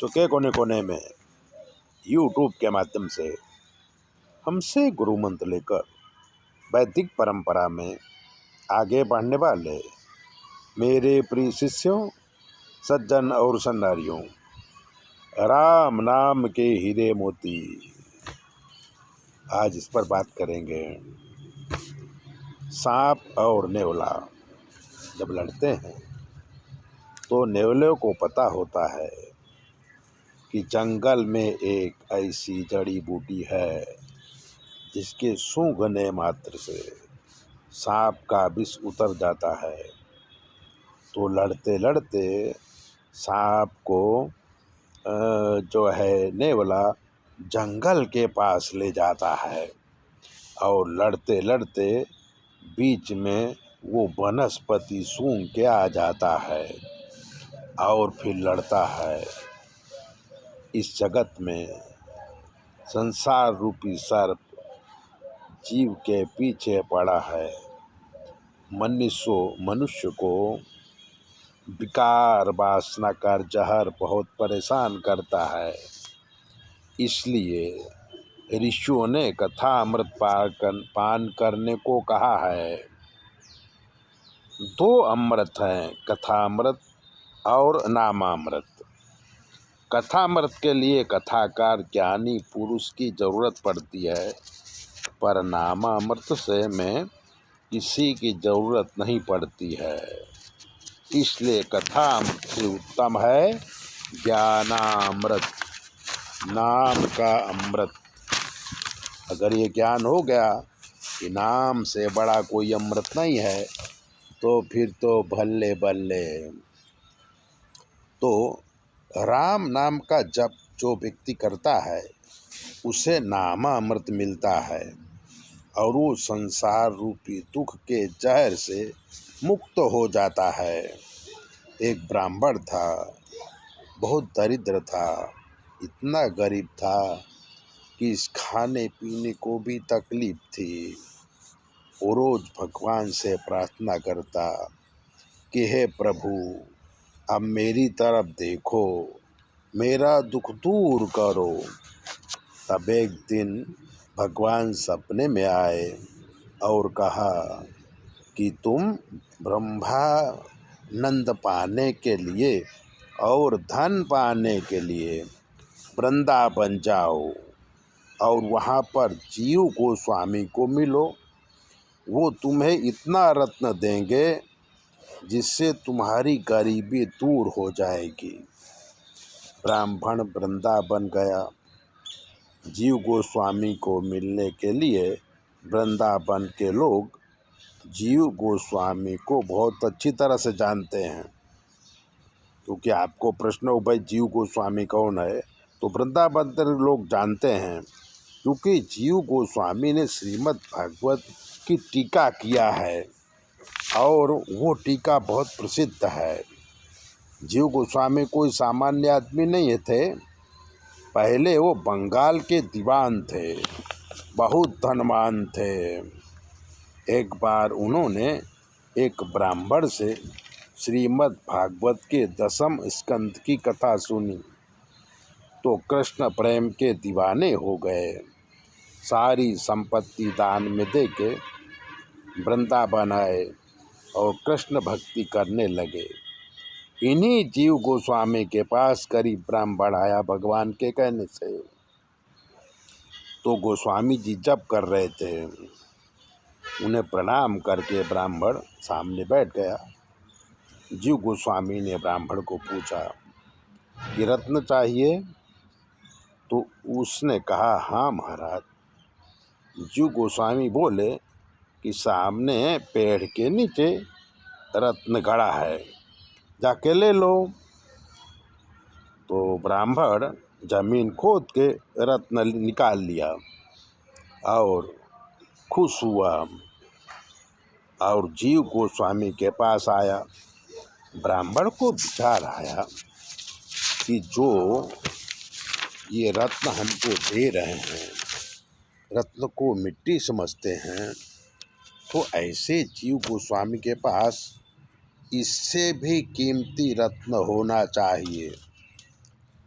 विश्व के कोने कोने में यूट्यूब के माध्यम से हमसे गुरु मंत्र लेकर वैदिक परंपरा में आगे बढ़ने वाले मेरे प्रिय शिष्यों, सज्जन और सन्नारियों, राम नाम के हीरे मोती। आज इस पर बात करेंगे। सांप और नेवला जब लड़ते हैं तो नेवले को पता होता है कि जंगल में एक ऐसी जड़ी बूटी है जिसके सूंघने मात्र से सांप का विष उतर जाता है। तो लड़ते लड़ते सांप को जो है नेवला जंगल के पास ले जाता है और लड़ते लड़ते बीच में वो वनस्पति सूंघ के आ जाता है और फिर लड़ता है। इस जगत में संसार रूपी सर्प जीव के पीछे पड़ा है। मनुष्य को विकार वासना का जहर बहुत परेशान करता है। इसलिए ऋषियों ने कथा अमृत पान करने को कहा है। दो अमृत हैं, कथामृत और नामामृत। कथामृत के लिए कथाकार ज्ञानी पुरुष की जरूरत पड़ती है, पर नामामृत से में किसी की जरूरत नहीं पड़ती है। इसलिए कथामृत से उत्तम है ज्ञानामृत, नाम का अमृत। अगर ये ज्ञान हो गया कि नाम से बड़ा कोई अमृत नहीं है तो फिर तो भल्ले बल्ले। तो राम नाम का जप जो व्यक्ति करता है उसे नामामृत मिलता है और वो संसार रूपी दुख के जहर से मुक्त हो जाता है। एक ब्राह्मण था, बहुत दरिद्र था, इतना गरीब था कि इस खाने पीने को भी तकलीफ थी। वो रोज भगवान से प्रार्थना करता कि हे प्रभु, अब मेरी तरफ देखो, मेरा दुख दूर करो। तब एक दिन भगवान सपने में आए और कहा कि तुम ब्रह्मानंद पाने के लिए और धन पाने के लिए वृंदावन जाओ और वहाँ पर जीव गोस्वामी को मिलो। वो तुम्हें इतना रत्न देंगे जिससे तुम्हारी गरीबी दूर हो जाएगी। ब्राह्मण वृंदावन गया। जीव गोस्वामी को मिलने के लिए वृंदावन के लोग जीव गोस्वामी को बहुत अच्छी तरह से जानते हैं। क्योंकि आपको प्रश्न हो भाई जीव गोस्वामी कौन है, तो वृंदावन के लोग जानते हैं क्योंकि जीव गोस्वामी ने श्रीमद् भागवत की टीका किया है और वो टीका बहुत प्रसिद्ध है। जीव गोस्वामी कोई सामान्य आदमी नहीं थे। पहले वो बंगाल के दीवान थे, बहुत धनवान थे। एक बार उन्होंने एक ब्राह्मण से श्रीमद् भागवत के 10वें स्कंद की कथा सुनी तो कृष्ण प्रेम के दीवाने हो गए। सारी संपत्ति दान में देके वृंदावन आए और कृष्ण भक्ति करने लगे। इन्हीं जीव गोस्वामी के पास गरीब ब्राह्मण आया भगवान के कहने से। तो गोस्वामी जी जप कर रहे थे। उन्हें प्रणाम करके ब्राह्मण सामने बैठ गया। जीव गोस्वामी ने ब्राह्मण को पूछा कि रत्न चाहिए? तो उसने कहा हाँ महाराज। जीव गोस्वामी बोले कि सामने पेड़ के नीचे रत्न गड़ा है, जाके ले लो। तो ब्राह्मण जमीन खोद के रत्न निकाल लिया और खुश हुआ और जीव गोस्वामी के पास आया। ब्राह्मण को विचार आया कि जो ये रत्न हमको दे रहे हैं, रत्न को मिट्टी समझते हैं, तो ऐसे जीव गोस्वामी के पास इससे भी कीमती रत्न होना चाहिए।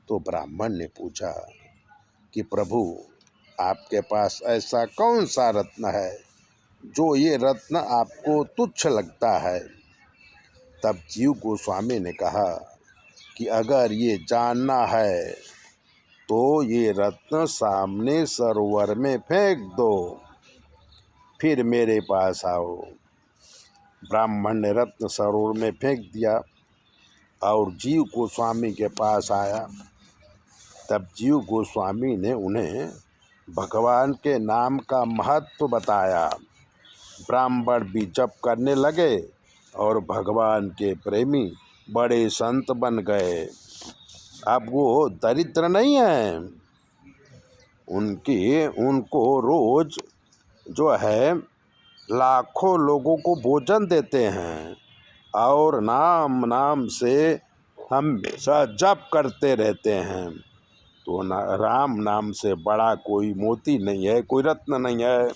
तो ब्राह्मण ने पूछा कि प्रभु, आपके पास ऐसा कौन सा रत्न है जो ये रत्न आपको तुच्छ लगता है। तब जीव गोस्वामी ने कहा कि अगर ये जानना है तो ये रत्न सामने सरोवर में फेंक दो, फिर मेरे पास आओ। ब्राह्मण ने रत्न सरोवर में फेंक दिया और जीव गोस्वामी के पास आया। तब जीव गोस्वामी ने उन्हें भगवान के नाम का महत्व बताया। ब्राह्मण भी जप करने लगे और भगवान के प्रेमी बड़े संत बन गए। अब वो दरिद्र नहीं हैं, उनको रोज जो है लाखों लोगों को भोजन देते हैं और नाम से हमेशा जप करते रहते हैं। तो राम नाम से बड़ा कोई मोती नहीं है, कोई रत्न नहीं है।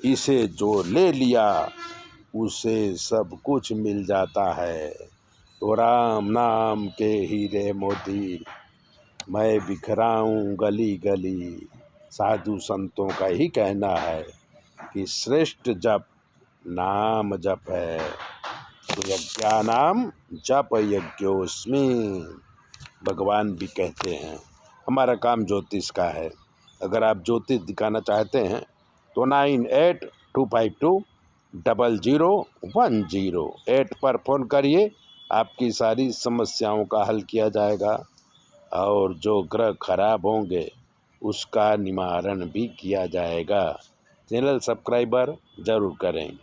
इसे जो ले लिया उसे सब कुछ मिल जाता है। तो राम नाम के हीरे मोती मैं बिखराऊं गली गली। साधु संतों का ही कहना है कि श्रेष्ठ जप नाम जप है। तो यज्ञानाम जप यज्ञोस्मि, भगवान भी कहते हैं। हमारा काम ज्योतिष का है। अगर आप ज्योतिष दिखाना चाहते हैं तो 9825200108 पर फ़ोन करिए। आपकी सारी समस्याओं का हल किया जाएगा और जो ग्रह खराब होंगे उसका निवारण भी किया जाएगा। चैनल सब्सक्राइबर ज़रूर करें।